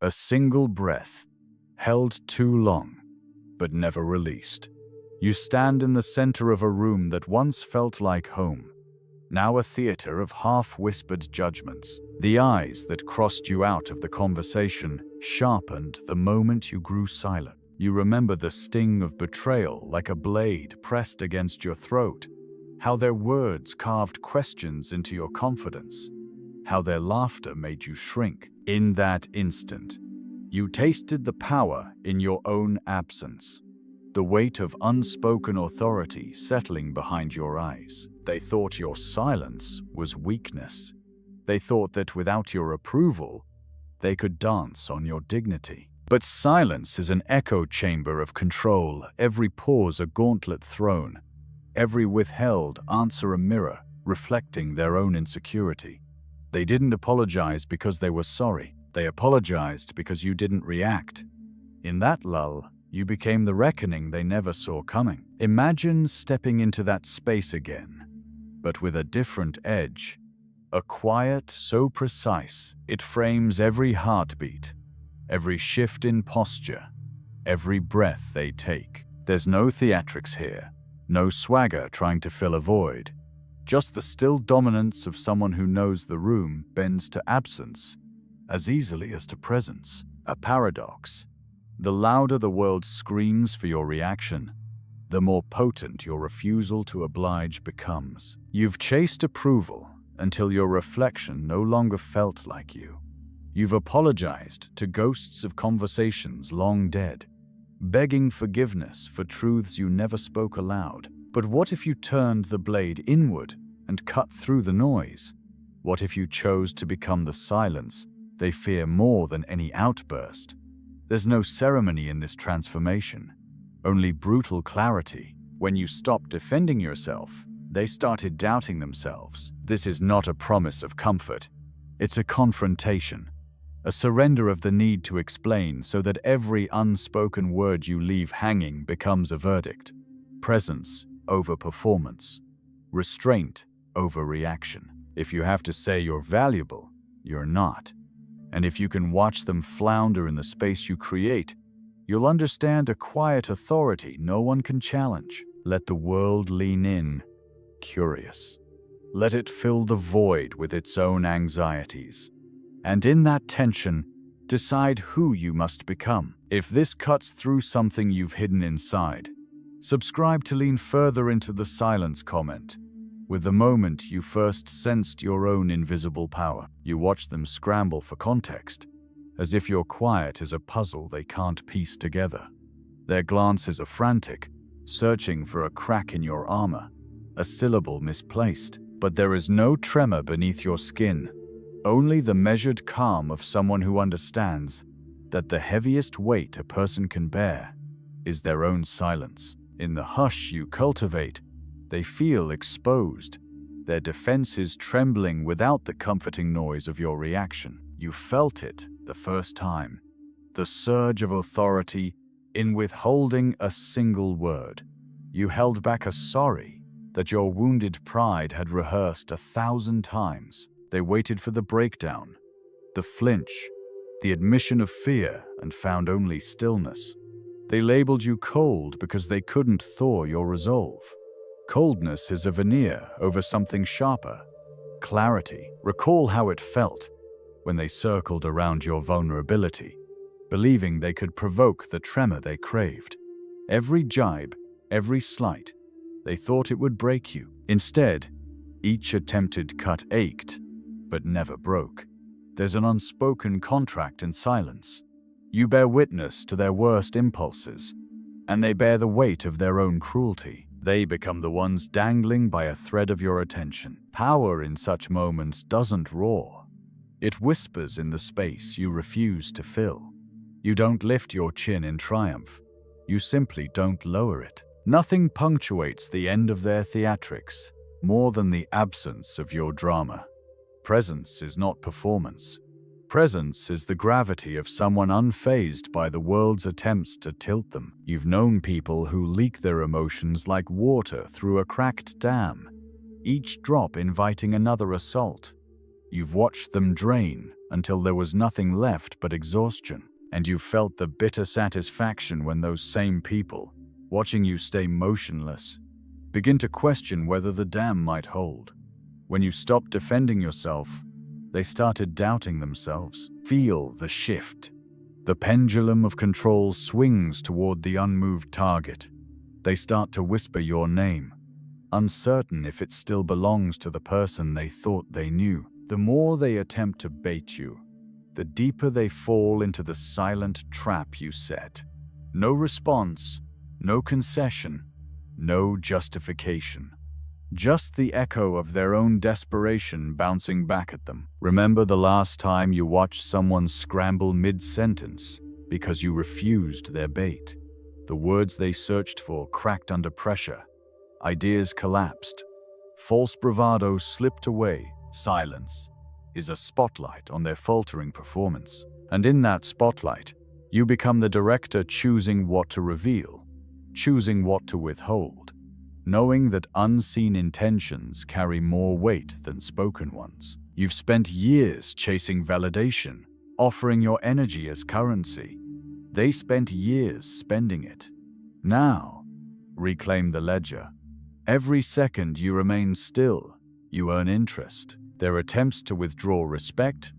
A single breath, held too long, but never released. You stand in the center of a room that once felt like home, now a theater of half-whispered judgments. The eyes that crossed you out of the conversation sharpened the moment you grew silent. You remember the sting of betrayal like a blade pressed against your throat, how their words carved questions into your confidence, how their laughter made you shrink. In that instant, you tasted the power in your own absence, the weight of unspoken authority settling behind your eyes. They thought your silence was weakness. They thought that without your approval, they could dance on your dignity. But silence is an echo chamber of control, every pause a gauntlet thrown, every withheld answer a mirror reflecting their own insecurity. They didn't apologize because they were sorry. They apologized because you didn't react. In that lull, you became the reckoning they never saw coming. Imagine stepping into that space again, but with a different edge. A quiet so precise, it frames every heartbeat, every shift in posture, every breath they take. There's no theatrics here, no swagger trying to fill a void. Just the still dominance of someone who knows the room bends to absence as easily as to presence. A paradox. The louder the world screams for your reaction, the more potent your refusal to oblige becomes. You've chased approval until your reflection no longer felt like you. You've apologized to ghosts of conversations long dead, begging forgiveness for truths you never spoke aloud. But what if you turned the blade inward and cut through the noise? What if you chose to become the silence they fear more than any outburst? There's no ceremony in this transformation, only brutal clarity. When you stopped defending yourself, they started doubting themselves. This is not a promise of comfort. It's a confrontation, a surrender of the need to explain so that every unspoken word you leave hanging becomes a verdict. Presence over performance, restraint over reaction. If you have to say you're valuable, you're not. And if you can watch them flounder in the space you create, you'll understand a quiet authority no one can challenge. Let the world lean in, curious. Let it fill the void with its own anxieties. And in that tension, decide who you must become. If this cuts through something you've hidden inside, subscribe to lean further into the silence comment. With the moment you first sensed your own invisible power, you watch them scramble for context, as if your quiet is a puzzle they can't piece together. Their glances are frantic, searching for a crack in your armor, a syllable misplaced. But there is no tremor beneath your skin, only the measured calm of someone who understands that the heaviest weight a person can bear is their own silence. In the hush you cultivate, they feel exposed, their defenses trembling without the comforting noise of your reaction. You felt it the first time, the surge of authority in withholding a single word. You held back a sorry that your wounded pride had rehearsed 1,000 times. They waited for the breakdown, the flinch, the admission of fear, and found only stillness. They labeled you cold because they couldn't thaw your resolve. Coldness is a veneer over something sharper, clarity. Recall how it felt when they circled around your vulnerability, believing they could provoke the tremor they craved. Every jibe, every slight, they thought it would break you. Instead, each attempted cut ached, but never broke. There's an unspoken contract in silence. You bear witness to their worst impulses, and they bear the weight of their own cruelty. They become the ones dangling by a thread of your attention. Power in such moments doesn't roar. It whispers in the space you refuse to fill. You don't lift your chin in triumph. You simply don't lower it. Nothing punctuates the end of their theatrics more than the absence of your drama. Presence is not performance. Presence is the gravity of someone unfazed by the world's attempts to tilt them. You've known people who leak their emotions like water through a cracked dam, each drop inviting another assault. You've watched them drain until there was nothing left but exhaustion. And you felt the bitter satisfaction when those same people, watching you stay motionless, begin to question whether the dam might hold. When you stopped defending yourself, they started doubting themselves. Feel the shift. The pendulum of control swings toward the unmoved target. They start to whisper your name, uncertain if it still belongs to the person they thought they knew. The more they attempt to bait you, the deeper they fall into the silent trap you set. No response, no concession, no justification. Just the echo of their own desperation bouncing back at them. Remember the last time you watched someone scramble mid-sentence because you refused their bait? The words they searched for cracked under pressure. Ideas collapsed. False bravado slipped away. Silence is a spotlight on their faltering performance. And in that spotlight, you become the director choosing what to reveal, choosing what to withhold, knowing that unseen intentions carry more weight than spoken ones. You've spent years chasing validation, offering your energy as currency. They spent years spending it. Now, reclaim the ledger. Every second you remain still, you earn interest. Their attempts to withdraw respect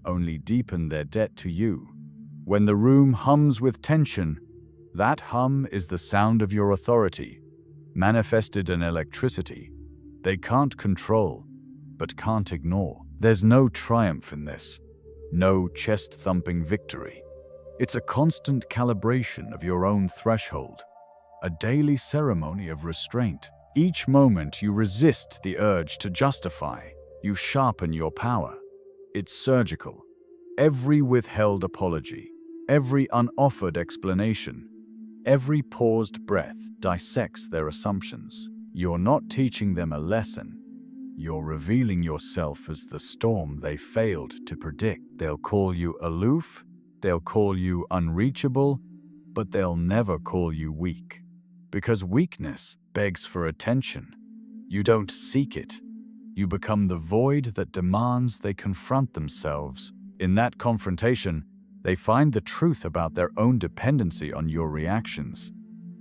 only deepen their debt to you. When the room hums with tension, that hum is the sound of your authority, manifested in electricity. They can't control, but can't ignore. There's no triumph in this, no chest-thumping victory. It's a constant calibration of your own threshold, a daily ceremony of restraint. Each moment you resist the urge to justify, you sharpen your power. It's surgical. Every withheld apology, every unoffered explanation, every paused breath dissects their assumptions. You're not teaching them a lesson. You're revealing yourself as the storm they failed to predict. They'll call you aloof, they'll call you unreachable, but they'll never call you weak. Because weakness begs for attention. You don't seek it. You become the void that demands they confront themselves. In that confrontation, they find the truth about their own dependency on your reactions.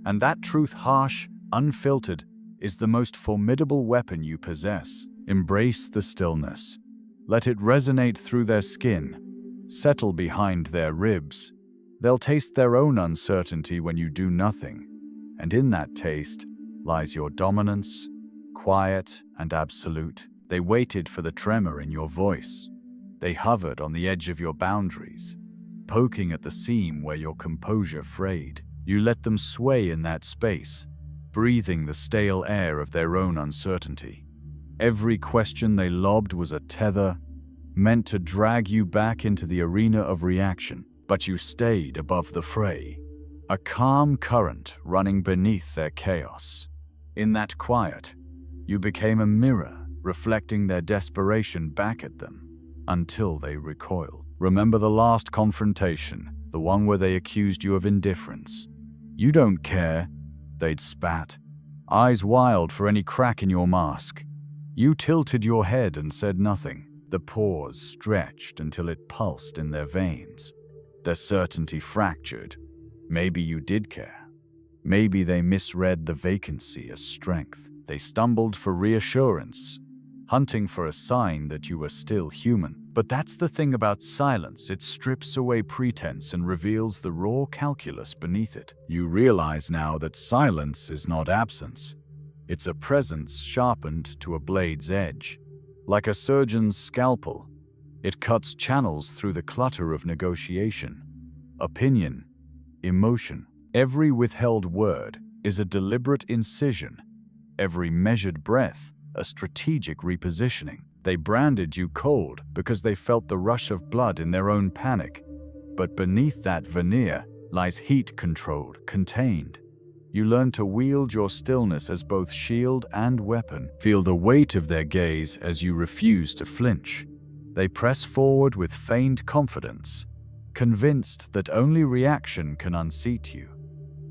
And that truth, harsh, unfiltered, is the most formidable weapon you possess. Embrace the stillness. Let it resonate through their skin, settle behind their ribs. They'll taste their own uncertainty when you do nothing. And in that taste lies your dominance, quiet and absolute. They waited for the tremor in your voice. They hovered on the edge of your boundaries, poking at the seam where your composure frayed. You let them sway in that space, breathing the stale air of their own uncertainty. Every question they lobbed was a tether, meant to drag you back into the arena of reaction. But you stayed above the fray, a calm current running beneath their chaos. In that quiet, you became a mirror, reflecting their desperation back at them, until they recoiled. Remember the last confrontation, the one where they accused you of indifference. You don't care, they'd spat, eyes wild for any crack in your mask. You tilted your head and said nothing. The pause stretched until it pulsed in their veins. Their certainty fractured. Maybe you did care. Maybe they misread the vacancy as strength. They stumbled for reassurance, hunting for a sign that you were still human. But that's the thing about silence. It strips away pretense and reveals the raw calculus beneath it. You realize now that silence is not absence. It's a presence sharpened to a blade's edge. Like a surgeon's scalpel, it cuts channels through the clutter of negotiation, opinion, emotion. Every withheld word is a deliberate incision. Every measured breath, a strategic repositioning. They branded you cold because they felt the rush of blood in their own panic. But beneath that veneer lies heat controlled, contained. You learn to wield your stillness as both shield and weapon. Feel the weight of their gaze as you refuse to flinch. They press forward with feigned confidence, convinced that only reaction can unseat you.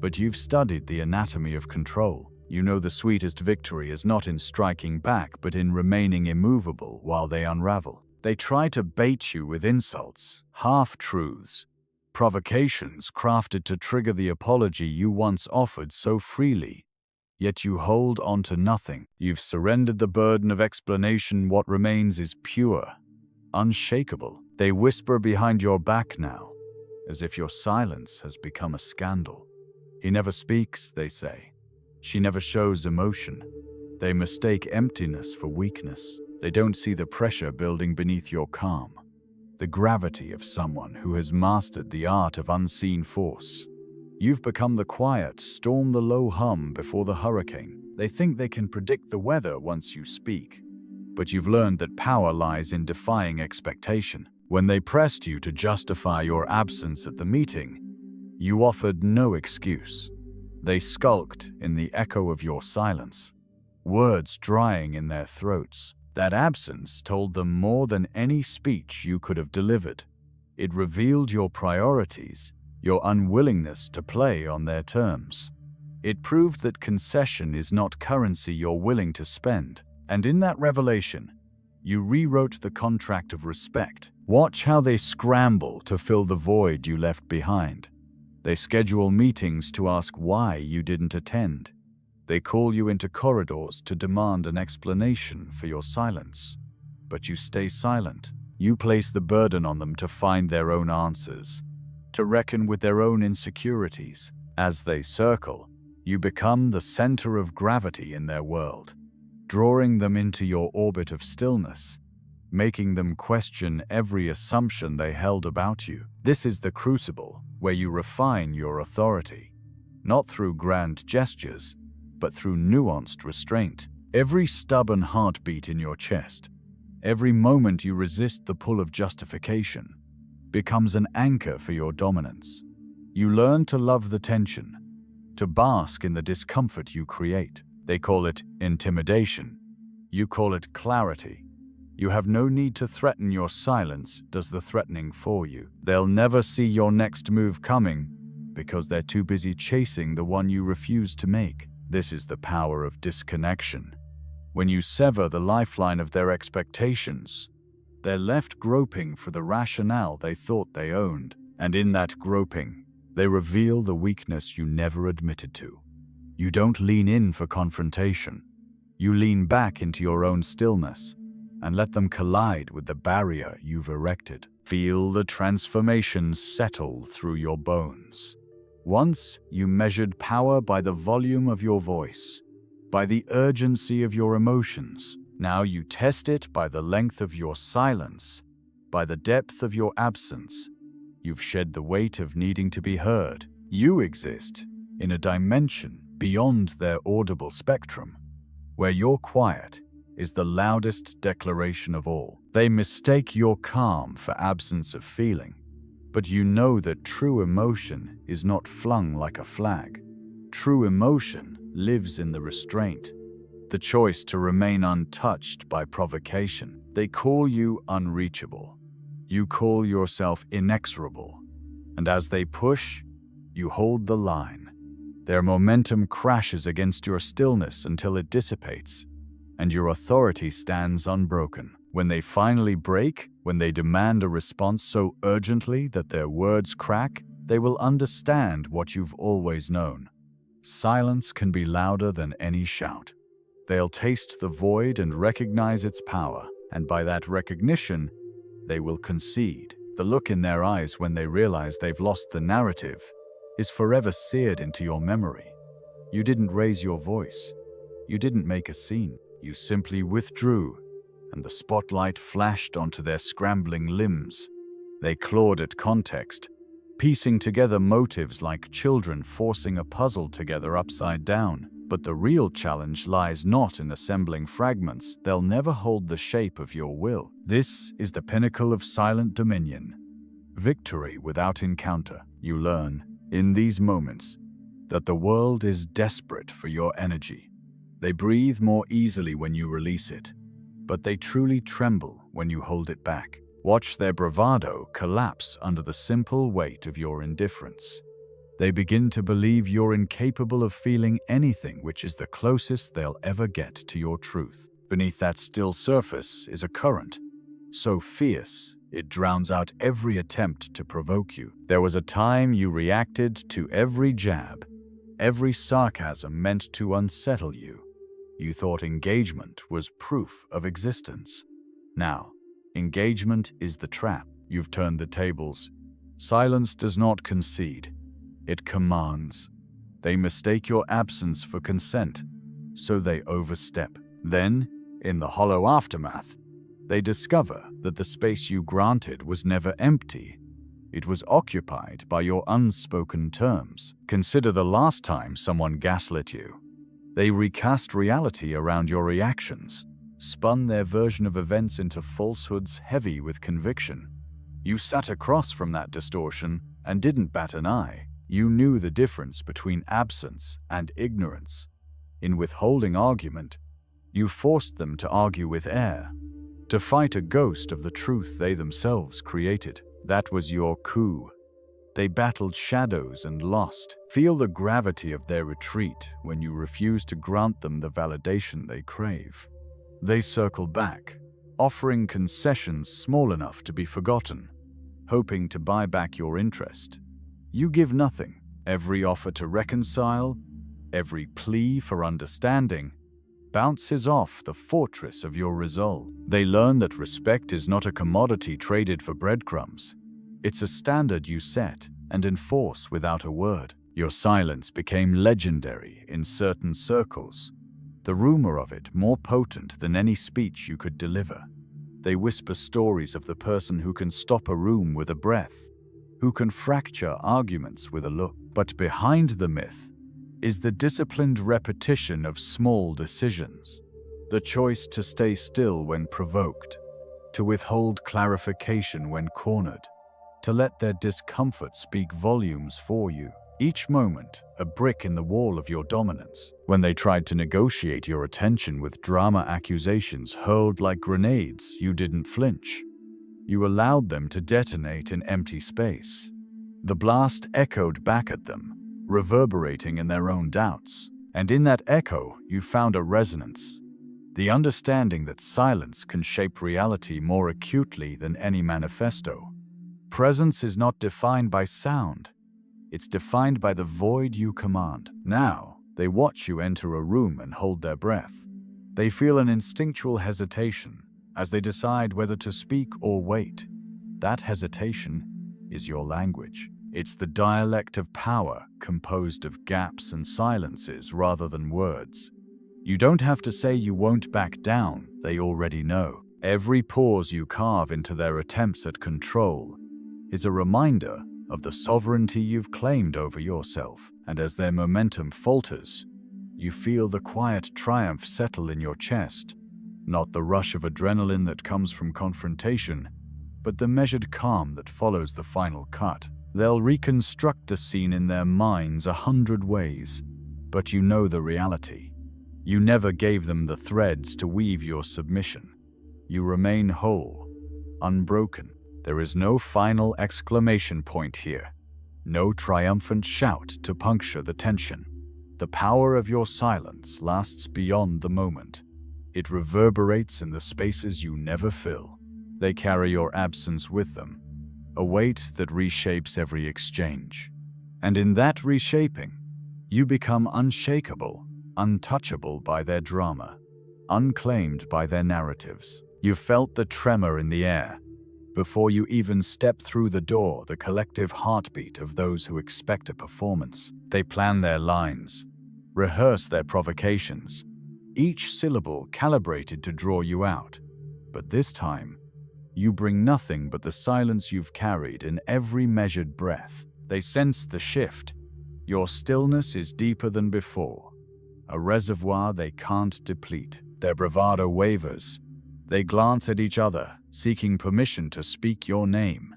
But you've studied the anatomy of control. You know the sweetest victory is not in striking back, but in remaining immovable while they unravel. They try to bait you with insults, half-truths, provocations crafted to trigger the apology you once offered so freely. Yet you hold on to nothing. You've surrendered the burden of explanation. What remains is pure, unshakable. They whisper behind your back now, as if your silence has become a scandal. He never speaks, they say. She never shows emotion. They mistake emptiness for weakness. They don't see the pressure building beneath your calm, the gravity of someone who has mastered the art of unseen force. You've become the quiet storm, the low hum before the hurricane. They think they can predict the weather once you speak, but you've learned that power lies in defying expectation. When they pressed you to justify your absence at the meeting, you offered no excuse. They skulked in the echo of your silence, words drying in their throats. That absence told them more than any speech you could have delivered. It revealed your priorities, your unwillingness to play on their terms. It proved that concession is not currency you're willing to spend. And in that revelation, you rewrote the contract of respect. Watch how they scramble to fill the void you left behind. They schedule meetings to ask why you didn't attend. They call you into corridors to demand an explanation for your silence. But you stay silent. You place the burden on them to find their own answers, to reckon with their own insecurities. As they circle, you become the center of gravity in their world, drawing them into your orbit of stillness, making them question every assumption they held about you. This is the crucible where you refine your authority, not through grand gestures, but through nuanced restraint. Every stubborn heartbeat in your chest, every moment you resist the pull of justification, becomes an anchor for your dominance. You learn to love the tension, to bask in the discomfort you create. They call it intimidation. You call it clarity. You have no need to threaten. Your silence does the threatening for you. They'll never see your next move coming because they're too busy chasing the one you refuse to make. This is the power of disconnection. When you sever the lifeline of their expectations, they're left groping for the rationale they thought they owned. And in that groping, they reveal the weakness you never admitted to. You don't lean in for confrontation. You lean back into your own stillness and let them collide with the barrier you've erected. Feel the transformations settle through your bones. Once you measured power by the volume of your voice, by the urgency of your emotions. Now you test it by the length of your silence, by the depth of your absence. You've shed the weight of needing to be heard. You exist in a dimension beyond their audible spectrum, where your quiet is the loudest declaration of all. They mistake your calm for absence of feeling, but you know that true emotion is not flung like a flag. True emotion lives in the restraint, the choice to remain untouched by provocation. They call you unreachable. You call yourself inexorable. And as they push, you hold the line. Their momentum crashes against your stillness until it dissipates, and your authority stands unbroken. When they finally break, when they demand a response so urgently that their words crack, they will understand what you've always known. Silence can be louder than any shout. They'll taste the void and recognize its power, and by that recognition, they will concede. The look in their eyes when they realize they've lost the narrative is forever seared into your memory. You didn't raise your voice. You didn't make a scene. You simply withdrew, and the spotlight flashed onto their scrambling limbs. They clawed at context, piecing together motives like children forcing a puzzle together upside down. But the real challenge lies not in assembling fragments. They'll never hold the shape of your will. This is the pinnacle of silent dominion. Victory without encounter. You learn, in these moments, that the world is desperate for your energy. They breathe more easily when you release it, but they truly tremble when you hold it back. Watch their bravado collapse under the simple weight of your indifference. They begin to believe you're incapable of feeling anything, which is the closest they'll ever get to your truth. Beneath that still surface is a current, so fierce it drowns out every attempt to provoke you. There was a time you reacted to every jab, every sarcasm meant to unsettle you. You thought engagement was proof of existence. Now, engagement is the trap. You've turned the tables. Silence does not concede. It commands. They mistake your absence for consent, so they overstep. Then, in the hollow aftermath, they discover that the space you granted was never empty. It was occupied by your unspoken terms. Consider the last time someone gaslit you. They recast reality around your reactions, spun their version of events into falsehoods heavy with conviction. You sat across from that distortion and didn't bat an eye. You knew the difference between absence and ignorance. In withholding argument, you forced them to argue with air, to fight a ghost of the truth they themselves created. That was your coup. They battled shadows and lost. Feel the gravity of their retreat when you refuse to grant them the validation they crave. They circle back, offering concessions small enough to be forgotten, hoping to buy back your interest. You give nothing. Every offer to reconcile, every plea for understanding, bounces off the fortress of your resolve. They learn that respect is not a commodity traded for breadcrumbs. It's a standard you set and enforce without a word. Your silence became legendary in certain circles, the rumor of it more potent than any speech you could deliver. They whisper stories of the person who can stop a room with a breath, who can fracture arguments with a look. But behind the myth is the disciplined repetition of small decisions, the choice to stay still when provoked, to withhold clarification when cornered, to let their discomfort speak volumes for you. Each moment, a brick in the wall of your dominance. When they tried to negotiate your attention with drama accusations hurled like grenades, you didn't flinch. You allowed them to detonate in empty space. The blast echoed back at them, reverberating in their own doubts. And in that echo, you found a resonance, the understanding that silence can shape reality more acutely than any manifesto. Presence is not defined by sound. It's defined by the void you command. Now, they watch you enter a room and hold their breath. They feel an instinctual hesitation as they decide whether to speak or wait. That hesitation is your language. It's the dialect of power, composed of gaps and silences rather than words. You don't have to say you won't back down, they already know. Every pause you carve into their attempts at control is a reminder of the sovereignty you've claimed over yourself. And as their momentum falters, you feel the quiet triumph settle in your chest. Not the rush of adrenaline that comes from confrontation, but the measured calm that follows the final cut. They'll reconstruct the scene in their minds 100 ways, but you know the reality. You never gave them the threads to weave your submission. You remain whole, unbroken. There is no final exclamation point here, no triumphant shout to puncture the tension. The power of your silence lasts beyond the moment. It reverberates in the spaces you never fill. They carry your absence with them, a weight that reshapes every exchange. And in that reshaping, you become unshakable, untouchable by their drama, unclaimed by their narratives. You felt the tremor in the air. Before you even step through the door, the collective heartbeat of those who expect a performance. They plan their lines, rehearse their provocations, each syllable calibrated to draw you out. But this time, you bring nothing but the silence you've carried in every measured breath. They sense the shift. Your stillness is deeper than before, a reservoir they can't deplete. Their bravado wavers. They glance at each other, seeking permission to speak your name,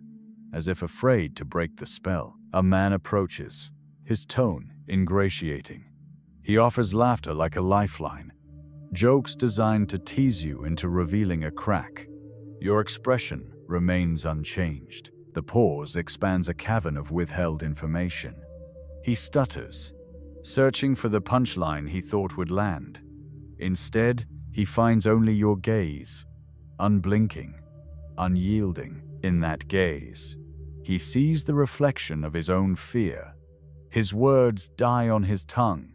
as if afraid to break the spell. A man approaches, his tone ingratiating. He offers laughter like a lifeline, jokes designed to tease you into revealing a crack. Your expression remains unchanged. The pause expands a cavern of withheld information. He stutters, searching for the punchline he thought would land. Instead, he finds only your gaze, unblinking, unyielding. In that gaze, he sees the reflection of his own fear. His words die on his tongue,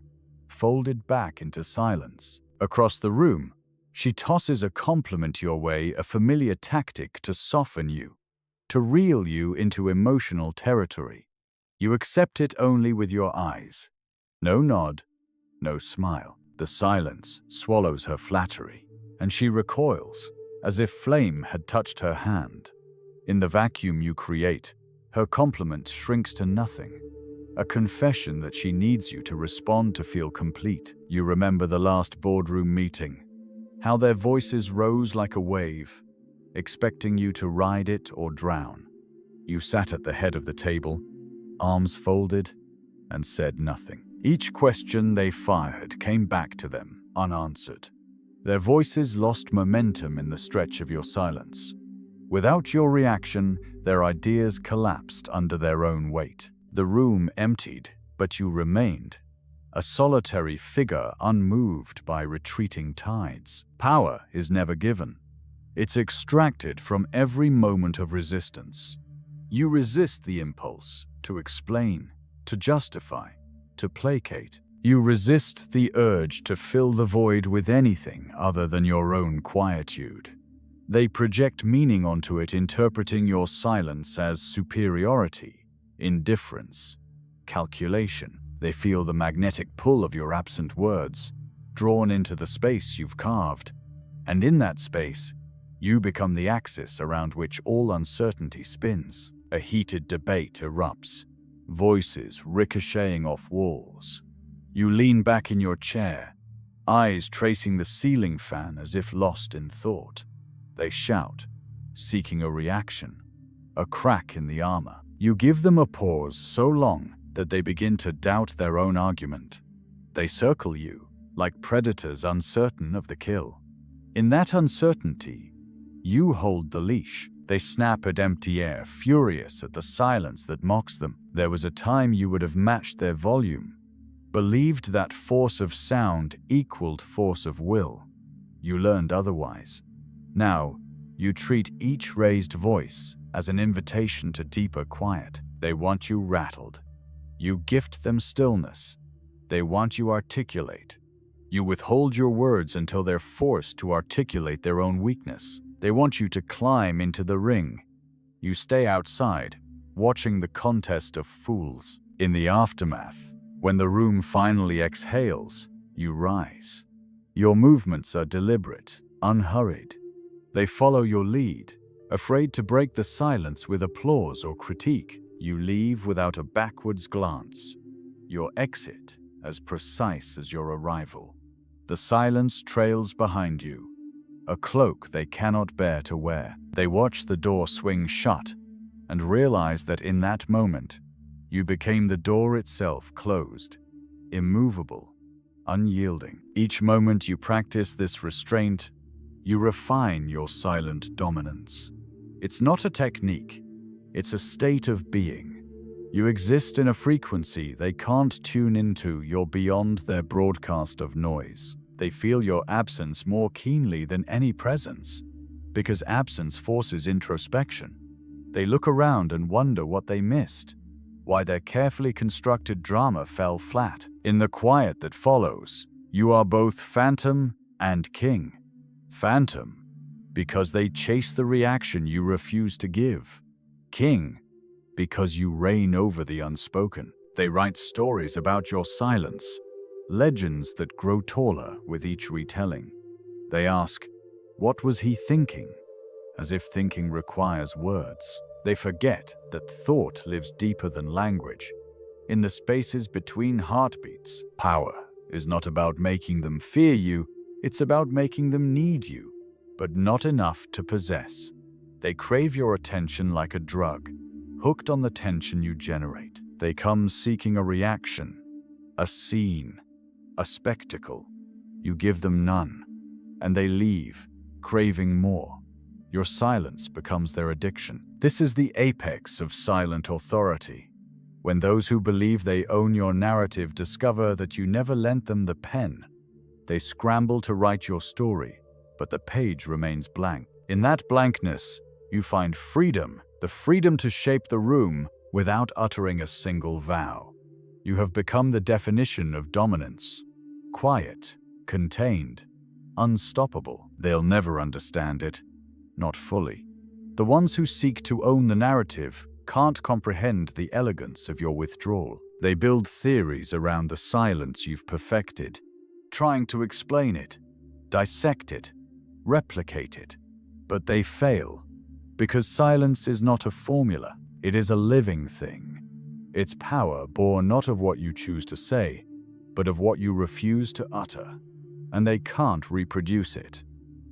folded back into silence. Across the room, she tosses a compliment your way, a familiar tactic to soften you, to reel you into emotional territory. You accept it only with your eyes. No nod, no smile. The silence swallows her flattery, and she recoils, as if flame had touched her hand. In the vacuum you create, her compliment shrinks to nothing, a confession that she needs you to respond to feel complete. You remember the last boardroom meeting, how their voices rose like a wave, expecting you to ride it or drown. You sat at the head of the table, arms folded, and said nothing. Each question they fired came back to them, unanswered. Their voices lost momentum in the stretch of your silence. Without your reaction, their ideas collapsed under their own weight. The room emptied, but you remained, a solitary figure unmoved by retreating tides. Power is never given. It's extracted from every moment of resistance. You resist the impulse to explain, to justify, to placate. You resist the urge to fill the void with anything other than your own quietude. They project meaning onto it, interpreting your silence as superiority, indifference, calculation. They feel the magnetic pull of your absent words, drawn into the space you've carved. And in that space, you become the axis around which all uncertainty spins. A heated debate erupts, voices ricocheting off walls. You lean back in your chair, eyes tracing the ceiling fan as if lost in thought. They shout, seeking a reaction, a crack in the armor. You give them a pause so long that they begin to doubt their own argument. They circle you, like predators uncertain of the kill. In that uncertainty, you hold the leash. They snap at empty air, furious at the silence that mocks them. There was a time you would have matched their volume, believed that force of sound equaled force of will. You learned otherwise. Now, you treat each raised voice as an invitation to deeper quiet. They want you rattled. You gift them stillness. They want you articulate. You withhold your words until they're forced to articulate their own weakness. They want you to climb into the ring. You stay outside, watching the contest of fools. In the aftermath, when the room finally exhales, you rise. Your movements are deliberate, unhurried. They follow your lead, afraid to break the silence with applause or critique. You leave without a backwards glance. Your exit as precise as your arrival. The silence trails behind you, a cloak they cannot bear to wear. They watch the door swing shut and realize that in that moment, you became the door itself, closed, immovable, unyielding. Each moment you practice this restraint, you refine your silent dominance. It's not a technique, it's a state of being. You exist in a frequency they can't tune into. You're beyond their broadcast of noise. They feel your absence more keenly than any presence, because absence forces introspection. They look around and wonder what they missed, why their carefully constructed drama fell flat. In the quiet that follows, you are both phantom and king. Phantom, because they chase the reaction you refuse to give. King, because you reign over the unspoken. They write stories about your silence, legends that grow taller with each retelling. They ask, what was he thinking? As if thinking requires words. They forget that thought lives deeper than language, in the spaces between heartbeats. Power is not about making them fear you, it's about making them need you, but not enough to possess. They crave your attention like a drug, hooked on the tension you generate. They come seeking a reaction, a scene, a spectacle. You give them none, and they leave, craving more. Your silence becomes their addiction. This is the apex of silent authority. When those who believe they own your narrative discover that you never lent them the pen, they scramble to write your story, but the page remains blank. In that blankness, You find freedom, the freedom to shape the room without uttering a single vow. You have become the definition of dominance. Quiet, contained, unstoppable. They'll never understand it. Not fully. The ones who seek to own the narrative can't comprehend the elegance of your withdrawal. They build theories around the silence you've perfected, trying to explain it, dissect it, replicate it. But they fail, because silence is not a formula, it is a living thing. Its power born not of what you choose to say, but of what you refuse to utter. And they can't reproduce it.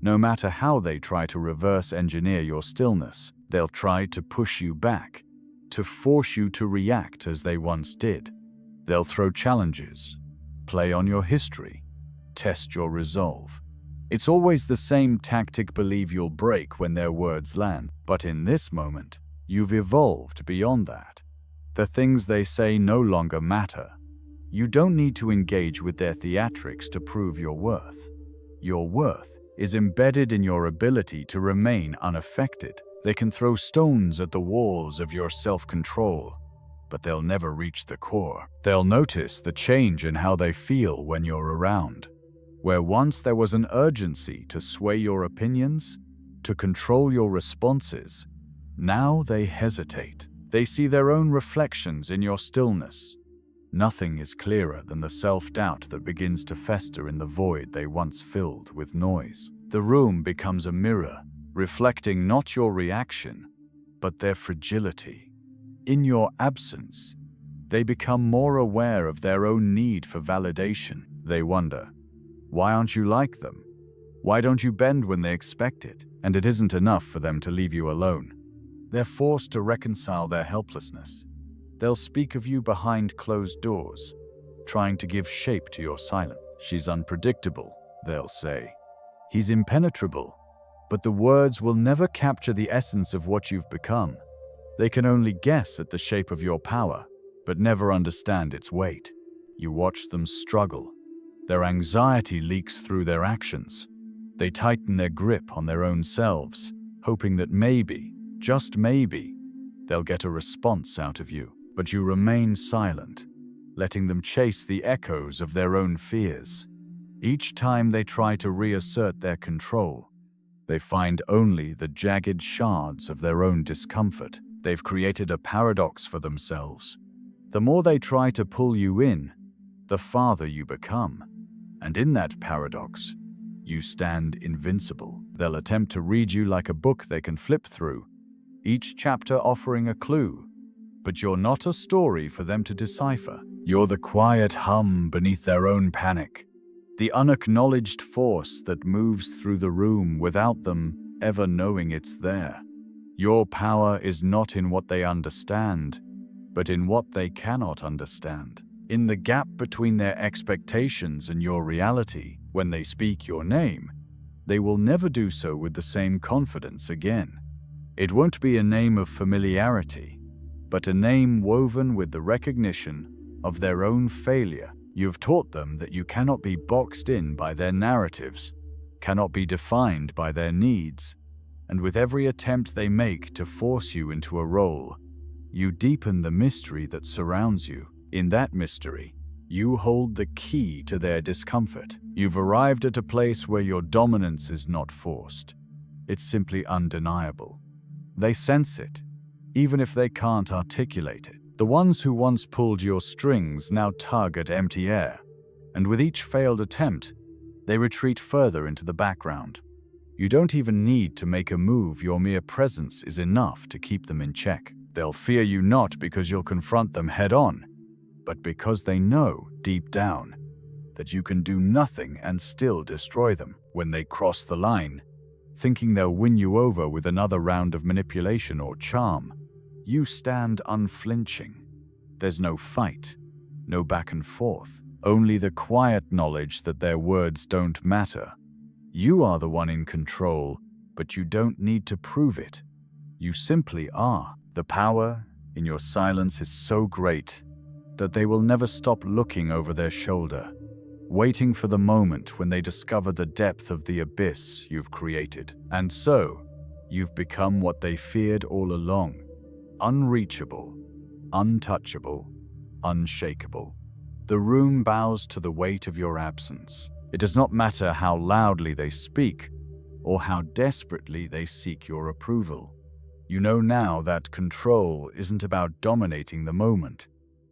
No matter how they try to reverse engineer your stillness, they'll try to push you back, to force you to react as they once did. They'll throw challenges, play on your history, test your resolve. It's always the same tactic. Believe you'll break when their words land. But in this moment, you've evolved beyond that. The things they say no longer matter. You don't need to engage with their theatrics to prove your worth. Your worth is embedded in your ability to remain unaffected. They can throw stones at the walls of your self-control, but they'll never reach the core. They'll notice the change in how they feel when you're around. Where once there was an urgency to sway your opinions, to control your responses, now they hesitate. They see their own reflections in your stillness. Nothing is clearer than the self-doubt that begins to fester in the void they once filled with noise. The room becomes a mirror, reflecting not your reaction, but their fragility. In your absence, they become more aware of their own need for validation. They wonder, why aren't you like them? Why don't you bend when they expect it? And it isn't enough for them to leave you alone. They're forced to reconcile their helplessness. They'll speak of you behind closed doors, trying to give shape to your silence. She's unpredictable, they'll say. He's impenetrable, but the words will never capture the essence of what you've become. They can only guess at the shape of your power, but never understand its weight. You watch them struggle. Their anxiety leaks through their actions. They tighten their grip on their own selves, hoping that maybe, just maybe, they'll get a response out of you. But you remain silent, letting them chase the echoes of their own fears. Each time they try to reassert their control, they find only the jagged shards of their own discomfort. They've created a paradox for themselves. The more they try to pull you in, the farther you become. And in that paradox, you stand invincible. They'll attempt to read you like a book they can flip through, each chapter offering a clue. But you're not a story for them to decipher. You're the quiet hum beneath their own panic, the unacknowledged force that moves through the room without them ever knowing it's there. Your power is not in what they understand, but in what they cannot understand. In the gap between their expectations and your reality. When they speak your name, they will never do so with the same confidence again. It won't be a name of familiarity, but a name woven with the recognition of their own failure. You've taught them that you cannot be boxed in by their narratives, cannot be defined by their needs, and with every attempt they make to force you into a role, you deepen the mystery that surrounds you. In that mystery, you hold the key to their discomfort. You've arrived at a place where your dominance is not forced. It's simply undeniable. They sense it, even if they can't articulate it. The ones who once pulled your strings now tug at empty air, and with each failed attempt, they retreat further into the background. You don't even need to make a move. Your mere presence is enough to keep them in check. They'll fear you not because you'll confront them head-on, but because they know, deep down, that you can do nothing and still destroy them. When they cross the line, thinking they'll win you over with another round of manipulation or charm, you stand unflinching. There's no fight, no back and forth, only the quiet knowledge that their words don't matter. You are the one in control, but you don't need to prove it. You simply are. The power in your silence is so great that they will never stop looking over their shoulder, waiting for the moment when they discover the depth of the abyss you've created. And so, You've become what they feared all along: unreachable, untouchable, unshakable. The room bows to the weight of your absence. It does not matter how loudly they speak or how desperately they seek your approval. You know now that control isn't about dominating the moment.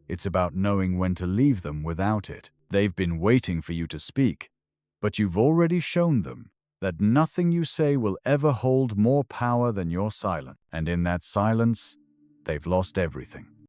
It's about knowing when to leave them without it. They've been waiting for you to speak, but you've already shown them that nothing you say will ever hold more power than your silence. And in that silence, they've lost everything.